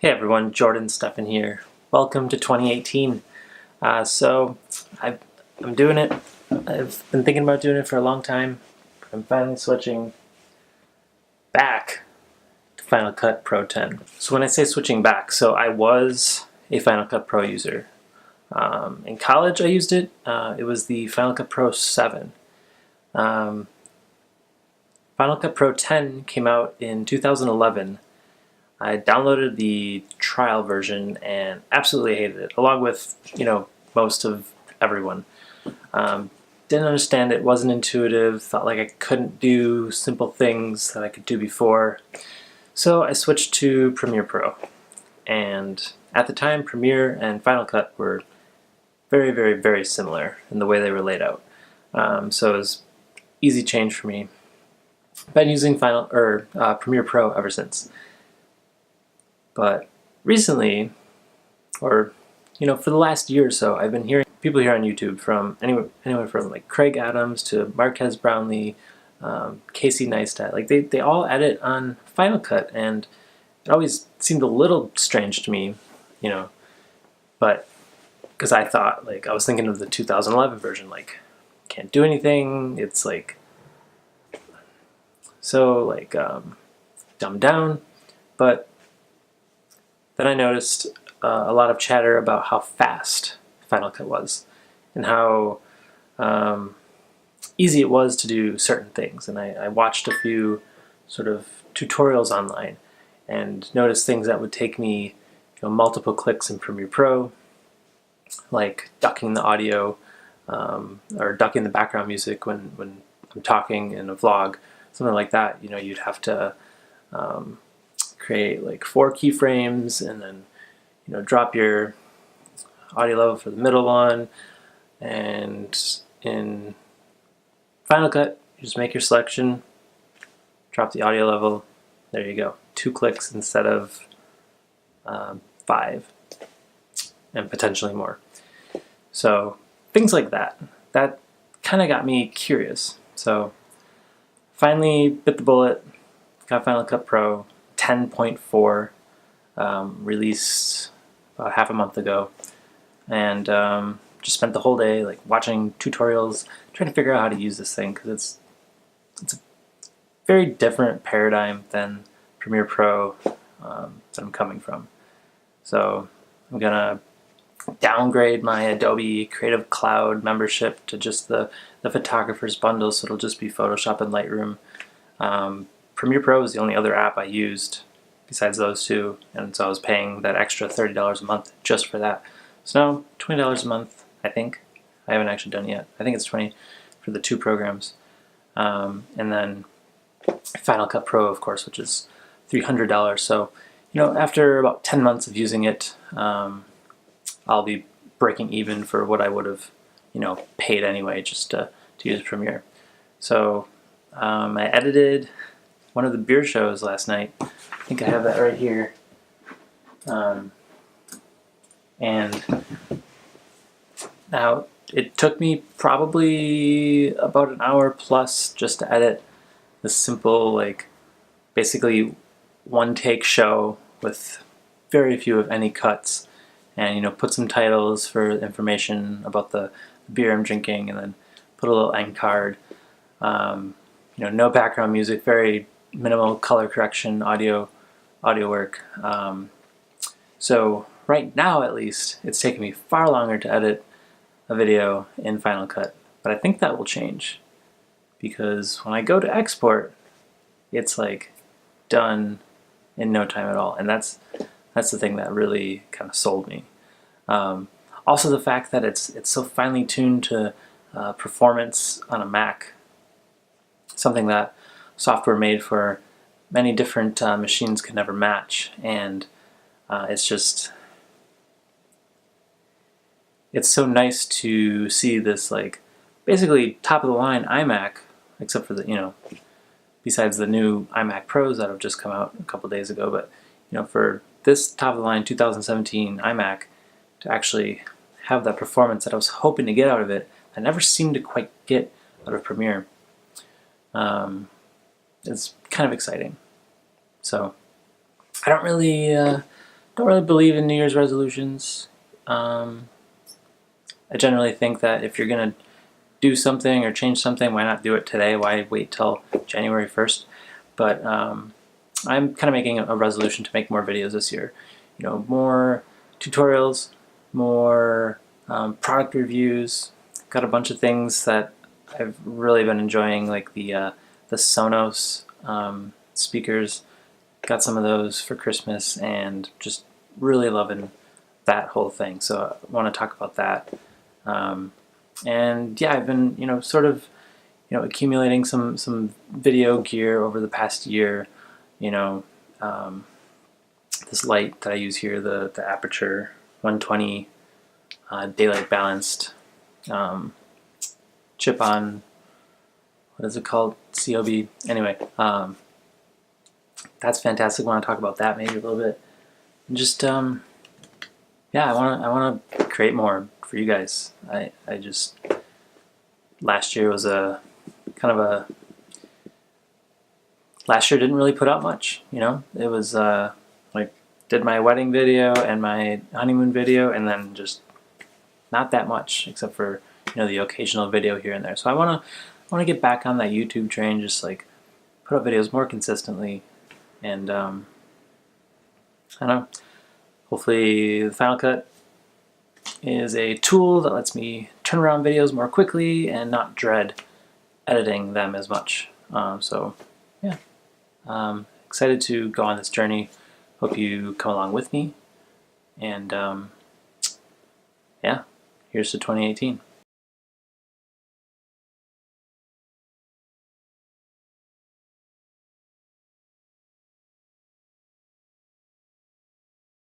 Hey everyone, Jordan Steffen here. Welcome to 2018. I'm doing it. I've been thinking about doing it for a long time. I'm finally switching back to Final Cut Pro 10. So when I say switching back, so I was a Final Cut Pro user. In college I used it. It was the Final Cut Pro 7. Final Cut Pro 10 came out in 2011. I downloaded the trial version and absolutely hated it, along with, most of everyone. Didn't understand it, wasn't intuitive, thought like I couldn't do simple things that I could do before. So I switched to Premiere Pro. And at the time, Premiere and Final Cut were very, very, very similar in the way they were laid out. So it was easy change for me. Been using Premiere Pro ever since. But recently, or for the last year or so, I've been hearing people here on YouTube from anyone from like Craig Adams to Marques Brownlee, Casey Neistat. Like they all edit on Final Cut, and it always seemed a little strange to me, But because I thought, I was thinking of the 2011 version, can't do anything. It's dumbed down, but then I noticed a lot of chatter about how fast Final Cut was and how easy it was to do certain things. And I watched a few sort of tutorials online and noticed things that would take me multiple clicks in Premiere Pro, like ducking the audio or ducking the background music when I'm talking in a vlog, something like that. You'd have to create 4 keyframes and then drop your audio level for the middle one, and in Final Cut you just make your selection, drop the audio level, there you go. 2 clicks instead of 5 and potentially more. So things like that kind of got me curious. So finally bit the bullet, got Final Cut Pro 10.4, released about half a month ago, and just spent the whole day watching tutorials, trying to figure out how to use this thing, because it's a very different paradigm than Premiere Pro that I'm coming from. So I'm gonna downgrade my Adobe Creative Cloud membership to just the photographer's bundle, so it'll just be Photoshop and Lightroom. Premiere Pro is the only other app I used besides those two, and so I was paying that extra $30 a month just for that. So now $20 a month, I think. I haven't actually done it yet. I think it's $20 for the 2 programs. And then Final Cut Pro, of course, which is $300. So, after about 10 months of using it, I'll be breaking even for what I would have, paid anyway just to use Premiere. So I edited one of the beer shows last night. I think I have that right here. And now it took me probably about an hour plus just to edit this simple, basically one take show with very few of any cuts, and put some titles for information about the beer I'm drinking, and then put a little end card. No background music, very minimal color correction, audio work. So right now, at least, it's taken me far longer to edit a video in Final Cut, but I think that will change, because when I go to export, it's done in no time at all, and that's the thing that really kind of sold me. Also, the fact that it's so finely tuned to performance on a Mac, something that software made for many different machines can never match, and it's so nice to see this basically top of the line iMac, except for the besides the new iMac Pros that have just come out a couple days ago, but for this top of the line 2017 iMac to actually have that performance that I was hoping to get out of it, I never seemed to quite get out of Premiere. It's kind of exciting. So I don't really don't really believe in New Year's resolutions. I generally think that if you're going to do something or change something, why not do it today? Why wait till January 1st? But I'm kind of making a resolution to make more videos this year. You know, more tutorials, more product reviews. Got a bunch of things that I've really been enjoying, like the Sonos speakers. Got some of those for Christmas and just really loving that whole thing. So I want to talk about that. And yeah, I've been, sort of, accumulating some video gear over the past year. This light that I use here, the Aperture 120 daylight balanced chip on, what is it called? COB. Anyway, that's fantastic. I want to talk about that maybe a little bit. And just yeah, I want to create more for you guys. I just, last year was last year didn't really put out much. It was like, did my wedding video and my honeymoon video, and then just not that much, except for the occasional video here and there. So I want to get back on that YouTube train, just like put up videos more consistently, and I don't know. Hopefully the Final Cut is a tool that lets me turn around videos more quickly and not dread editing them as much. So yeah, excited to go on this journey. Hope you come along with me. And yeah, here's to 2018.